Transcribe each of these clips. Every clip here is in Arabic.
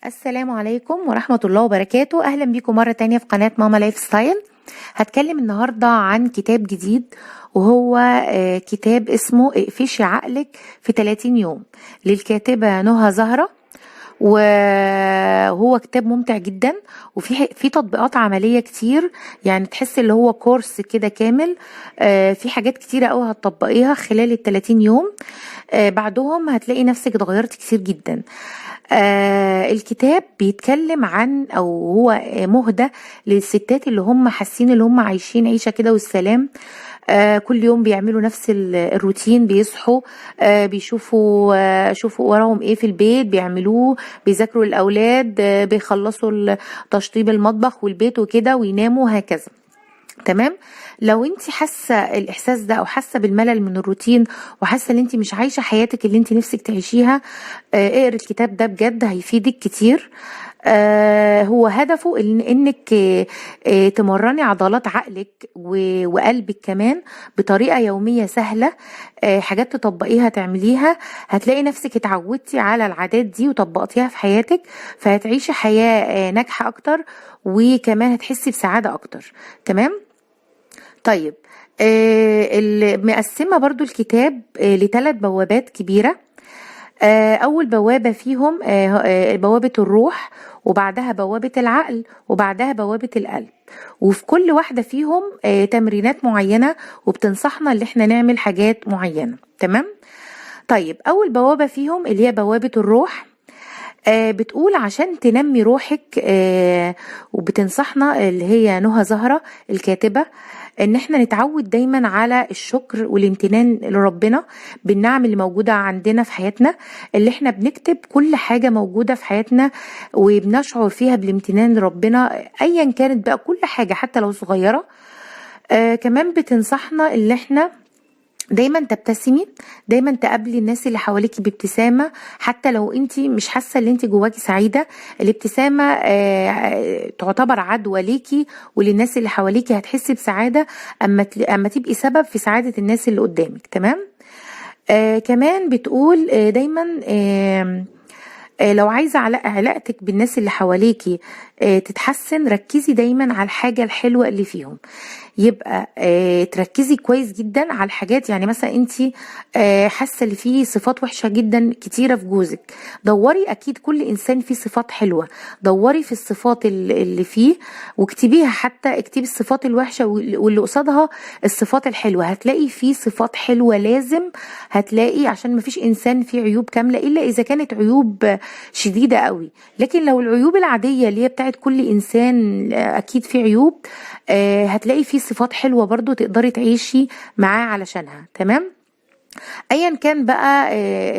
السلام عليكم ورحمة الله وبركاته. أهلا بيكم مرة تانية في قناة ماما لايف ستايل. هتكلم النهاردة عن كتاب جديد، وهو كتاب اسمه اقفشي عقلك في 30 يوم للكاتبة نهى زهرة. وهو كتاب ممتع جدا، وفي تطبيقات عملية كتير، يعني تحس اللي هو كورس كده كامل. في حاجات كتيرة قوي هتطبقيها خلال ال30 يوم، بعدهم هتلاقي نفسك اتغيرت كتير جدا. الكتاب بيتكلم عن، او هو مهدى للستات اللي هم حاسين اللي هم عايشين عيشة كده والسلام. كل يوم بيعملوا نفس الروتين، بيصحوا شوفوا وراهم ايه في البيت بيعملوه، بيذاكروا الاولاد، بيخلصوا تشطيب المطبخ والبيت وكده ويناموا هكذا. تمام. لو انت حاسه الاحساس ده او حاسه بالملل من الروتين وحاسه ان انت مش عايشه حياتك اللي انت نفسك تعيشيها، اقري الكتاب ده بجد هيفيدك كتير. هو هدفه انك تمرني عضلات عقلك وقلبك كمان بطريقه يوميه سهله. حاجات تطبقيها تعمليها، هتلاقي نفسك اتعودتي على العادات دي وطبقتيها في حياتك، فهتعيشي حياه ناجحه اكتر، وكمان هتحسي بسعاده اكتر. تمام. طيب، مقسمة برضو الكتاب ل3 بوابات كبيرة. أول بوابة فيهم بوابة الروح، وبعدها بوابة العقل، وبعدها بوابة القلب. وفي كل واحدة فيهم تمرينات معينة، وبتنصحنا اللي احنا نعمل حاجات معينة. تمام. طيب، أول بوابة فيهم اللي هي بوابة الروح، بتقول عشان تنمي روحك، وبتنصحنا اللي هي نهى زهرة الكاتبة ان احنا نتعود دايما على الشكر والامتنان لربنا بالنعم اللي موجودة عندنا في حياتنا، اللي احنا بنكتب كل حاجة موجودة في حياتنا وبنشعر فيها بالامتنان لربنا ايا كانت بقى كل حاجة حتى لو صغيرة. كمان بتنصحنا اللي احنا دايما تبتسمي، دايما تقابلي الناس اللي حواليكي بابتسامة، حتى لو انتي مش حاسة ان انتي جواكي سعيدة. الابتسامة تعتبر عدوى ليكي وللناس اللي حواليكي، هتحسي بسعادة اما تبقي سبب في سعادة الناس اللي قدامك. تمام. كمان بتقول دايما لو عايزة علاقتك بالناس اللي حواليكي تتحسن، ركزي دايما على الحاجة الحلوة اللي فيهم. يبقى تركزي كويس جدا على الحاجات، يعني مثلا انتي حاسة اللي فيه صفات وحشة جدا كتيرة في جوزك، دوري، اكيد كل انسان فيه صفات حلوة، دوري في الصفات اللي فيه واكتبيها، حتى اكتبي الصفات الوحشة واللي قصادها الصفات الحلوة، هتلاقي فيه صفات حلوة لازم هتلاقي، عشان مفيش انسان فيه عيوب كاملة الا اذا كانت عيوب شديدة قوي. لكن لو العيوب العادية اللي هي بتاعت كل انسان اكيد فيه عيوب، هتلاقي فيه صفات حلوة برضو تقدري تعيشي معاه علشانها. تمام. ايا كان بقى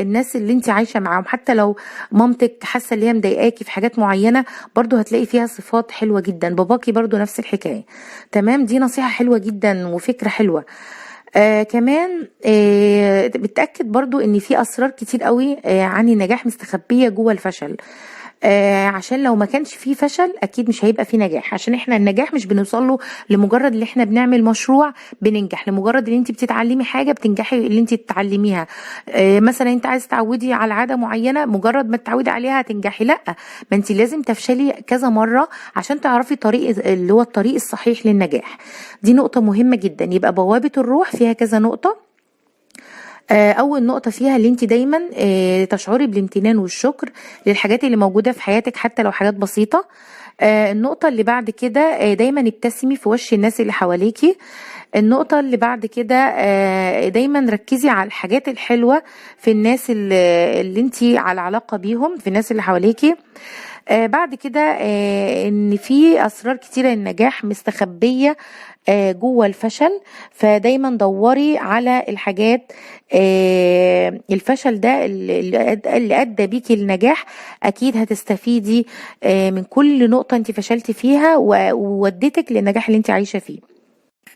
الناس اللي انت عايشه معاهم، حتى لو مامتك حاسه ان هي مضايقاكي في حاجات معينه، برضو هتلاقي فيها صفات حلوه جدا، باباكي برضو نفس الحكايه. تمام. دي نصيحه حلوه جدا وفكره حلوه. كمان بتأكد برضو ان في اسرار كتير قوي عن النجاح مستخبية جوه الفشل. عشان لو ما كانش فيه فشل اكيد مش هيبقى فيه نجاح، عشان احنا النجاح مش بنوصله لمجرد اللي احنا بنعمل مشروع بننجح، لمجرد ان انت بتتعلمي حاجة بتنجحي اللي انت تتعلميها. مثلا انت عايز تعودي على عادة معينة، مجرد ما تتعودي عليها هتنجحي؟ لا، ما انت لازم تفشلي كذا مرة عشان تعرفي طريق اللي هو الطريق الصحيح للنجاح. دي نقطة مهمة جدا. يبقى بوابة الروح فيها كذا نقطة. اول نقطة فيها اللي انت دايما تشعري بالامتنان والشكر للحاجات اللي موجودة في حياتك حتى لو حاجات بسيطة. النقطة اللي بعد كده دايما ابتسمي في وش الناس اللي حواليكي. النقطة اللي بعد كده دايما ركزي على الحاجات الحلوة في الناس اللي انتي على علاقة بيهم، في الناس اللي حواليكي. بعد كده ان في اسرار كتيرة للنجاح مستخبية جوه الفشل، فدايما دوري على الحاجات. الفشل ده اللي ادى بيكي النجاح، اكيد هتستفيدي من كل نقطة انت فشلتي فيها وودتك للنجاح اللي انت عايشة فيه.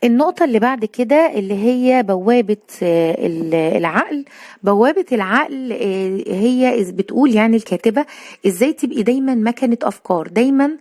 النقطة اللي بعد كده اللي هي بوابة العقل. بوابة العقل هي بتقول يعني الكاتبة ازاي تبقي دايما مكنة أفكار، دايما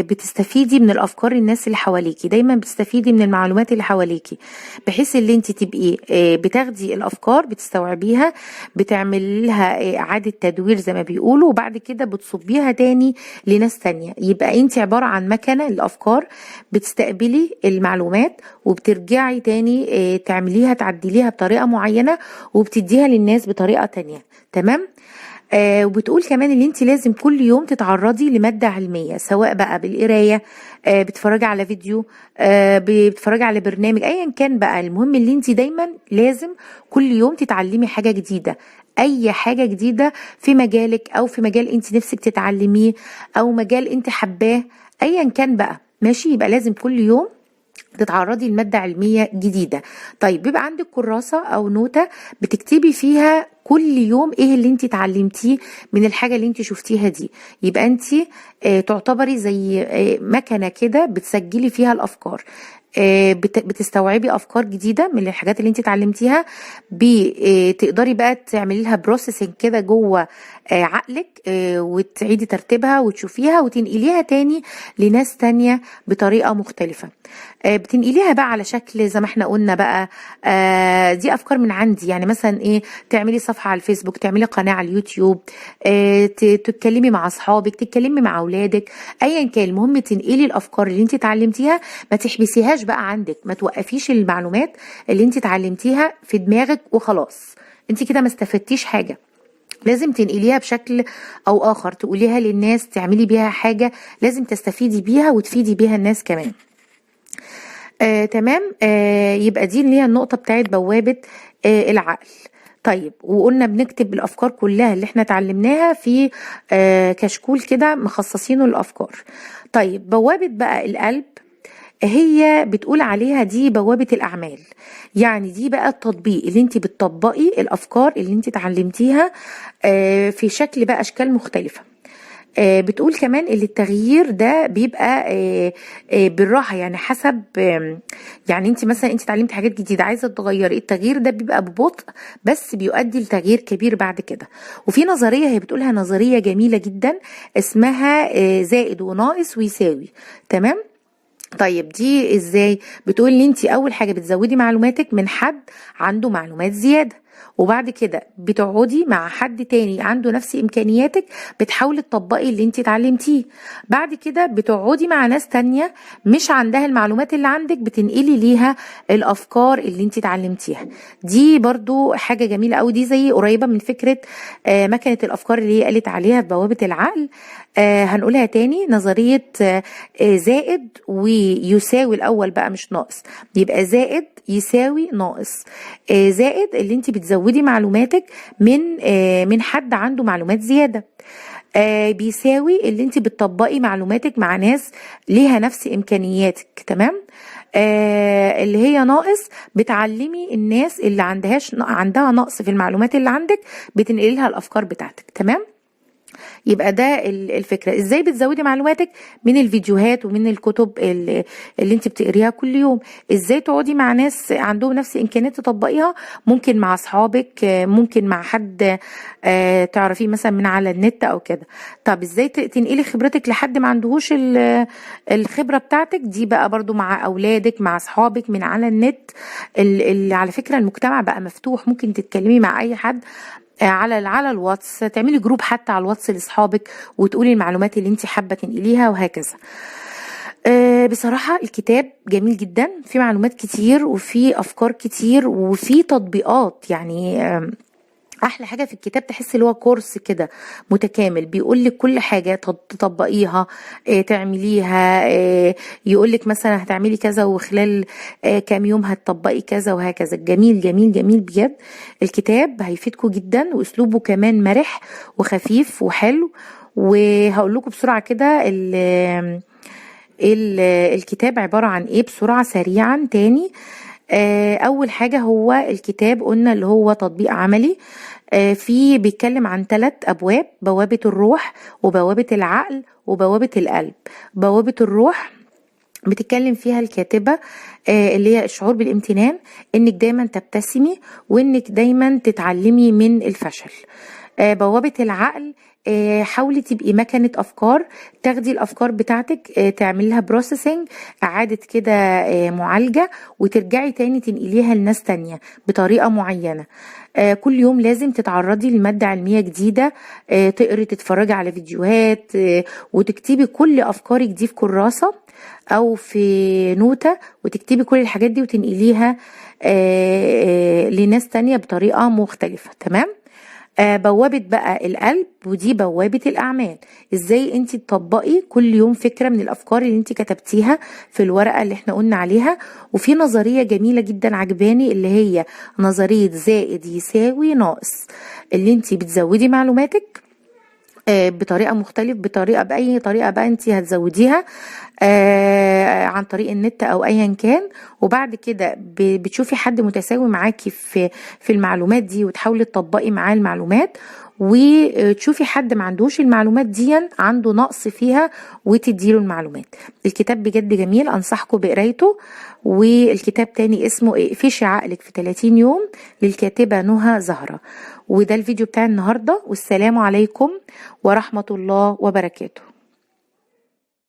بتستفيدي من الأفكار الناس اللي حواليكي، دايما بتستفيدي من المعلومات اللي حواليكي، بحيث اللي انت تبقي بتاخدي الأفكار بتستوعبيها، بتعمل لها إعادة تدوير زي ما بيقولوا، وبعد كده بتصبيها تاني لناس تانية. يبقى انت عبارة عن مكنة للأفكار، بتستقبلي المعلومات وبترجعي تاني تعمليها تعدليها بطريقة معينة وبتديها للناس بطريقة تانية. تمام. وبتقول كمان ان انت لازم كل يوم تتعرضي لمادة علمية، سواء بقى بالقراية، بتتفرجي على فيديو، بتتفرجي على برنامج، ايا كان بقى. المهم ان انت دايما لازم كل يوم تتعلمي حاجة جديدة، اي حاجة جديدة في مجالك او في مجال انت نفسك تتعلميه او مجال انت حباه، ايا كان بقى. ماشي، يبقى لازم كل يوم تتعرضي لمادة علمية جديدة. طيب بيبقى عندك كراسة أو نوتة بتكتبي فيها كل يوم ايه اللي انت اتعلمتيه من الحاجة اللي انت شفتيها دي. يبقى انت تعتبري زي مكنة كده بتسجلي فيها الأفكار، بتستوعبي افكار جديده من الحاجات اللي انت اتعلمتيها، بتقدري بقى تعملي لها بروسيسنج كده جوه عقلك، وتعيدي ترتيبها وتشوفيها وتنقليها تاني لناس تانية بطريقه مختلفه. بتنقليها بقى على شكل زي ما احنا قلنا بقى، دي افكار من عندي، يعني مثلا ايه، تعملي صفحه على الفيسبوك، تعملي قناه على اليوتيوب، تتكلمي مع اصحابك، تتكلمي مع اولادك، ايا كان. المهم تنقلي الافكار اللي انت اتعلمتيها، ما تحبسيهاش بقى عندك، ما توقفيش المعلومات اللي انت اتعلمتيها في دماغك وخلاص، انت كده ما استفدتيش حاجه. لازم تنقليها بشكل او اخر، تقوليها للناس، تعملي بيها حاجه لازم تستفيدي بيها وتفيدي بيها الناس كمان. تمام. يبقى دي اللي هي النقطة بتاعت بوابة العقل. طيب، وقلنا بنكتب الأفكار كلها اللي احنا اتعلمناها في كشكول كده مخصصينه للأفكار. طيب، بوابة بقى القلب هي بتقول عليها دي بوابة الأعمال، يعني دي بقى التطبيق اللي انت بتطبقي الأفكار اللي انت اتعلمتيها في شكل بقى أشكال مختلفة. بتقول كمان ان التغيير ده بيبقى بالراحه، يعني حسب يعني انت مثلا انت اتعلمتي حاجات جديده عايزه تغيري، التغيير ده بيبقى ببطء بس بيؤدي لتغيير كبير بعد كده. وفي نظريه هي بتقولها نظريه جميله جدا اسمها زائد وناقص ويساوي. تمام. طيب دي ازاي؟ بتقول ان انت اول حاجه بتزودي معلوماتك من حد عنده معلومات زياده، وبعد كده بتقعدي مع حد تاني عنده نفس امكانياتك، بتحاولي تطبقي اللي انت اتعلمتيه. بعد كده بتقعدي مع ناس تانية مش عندها المعلومات اللي عندك، بتنقلي ليها الافكار اللي انت اتعلمتيها. دي برضو حاجه جميله قوي، دي زي قريبه من فكره مكنه الافكار اللي هي قالت عليها في بوابه العقل. هنقولها تاني، نظريه زائد ويساوي الاول بقى مش ناقص، يبقى زائد يساوي ناقص. زائد اللي انت بتزودي معلوماتك من حد عنده معلومات زياده. بيساوي اللي انت بتطبقي معلوماتك مع ناس ليها نفس امكانياتك. تمام. اللي هي ناقص، بتعلمي الناس اللي عندها نقص في المعلومات اللي عندك، بتنقلي لها الافكار بتاعتك. تمام. يبقى ده الفكرة، ازاي بتزودي معلوماتك من الفيديوهات ومن الكتب اللي انت بتقريها كل يوم. ازاي تقعدي مع ناس عندهم نفس الامكانيات تطبقيها، ممكن مع اصحابك، ممكن مع حد تعرفيه مثلا من على النت او كده. طب ازاي تنقلي خبرتك لحد ما عندهوش الخبرة بتاعتك دي بقى؟ برضو مع اولادك، مع اصحابك من على النت. على فكرة المجتمع بقى مفتوح، ممكن تتكلمي مع اي حد على الواتس، تعملي جروب حتى على الواتس لاصحابك وتقولي المعلومات اللي انت حابه تنقليها وهكذا. بصراحه الكتاب جميل جدا، في معلومات كتير وفي افكار كتير وفي تطبيقات، يعني احلى حاجه في الكتاب تحس اللي هو كورس كده متكامل، بيقول لك كل حاجه تطبقيها، تعمليها، يقول لك مثلا هتعملي كذا وخلال كام يوم هتطبقي كذا وهكذا. جميل جميل جميل بجد. الكتاب هيفيدكم جدا، واسلوبه كمان مرح وخفيف وحلو. وهقول لكم بسرعه كده الكتاب عباره عن ايه بسرعه سريعا تاني. اول حاجه هو الكتاب قلنا اللي هو تطبيق عملي، في بيتكلم عن 3 ابواب: بوابه الروح وبوابه العقل وبوابه القلب. بوابه الروح بتتكلم فيها الكاتبة اللي هي الشعور بالامتنان، انك دايما تبتسمي وانك دايما تتعلمي من الفشل. بوابة العقل، حاولي تبقي مكنة أفكار، تاخدي الأفكار بتاعتك تعملها بروسيسنج، إعادة كده معالجة، وترجعي تاني تنقليها لناس تانية بطريقة معينة. كل يوم لازم تتعرضي لمادة علمية جديدة، تقري تتفرجي على فيديوهات، وتكتبي كل أفكارك دي في كراسة أو في نوتة، وتكتبي كل الحاجات دي وتنقليها لناس تانية بطريقة مختلفة. تمام. بوابة بقى القلب، ودي بوابة الأعمال. ازاي انت تطبقي كل يوم فكرة من الأفكار اللي انت كتبتيها في الورقة اللي احنا قلنا عليها. وفي نظرية جميلة جدا عجباني اللي هي نظرية زائد يساوي ناقص، اللي انت بتزودي معلوماتك بطريقة مختلف، بأي طريقة بقى انت هتزوديها عن طريق النت او ايا كان، وبعد كده بتشوفي حد متساوي معاكي في المعلومات دي وتحاولي تطبقي معاه المعلومات، وتشوفي حد ما عندوش المعلومات دي عنده نقص فيها وتديله المعلومات. الكتاب بجد جميل، انصحكم بقرايته. والكتاب تاني اسمه اقفشي عقلك في 30 يوم للكاتبة نهى زهرة. وده الفيديو بتاع النهاردة، والسلام عليكم ورحمة الله وبركاته.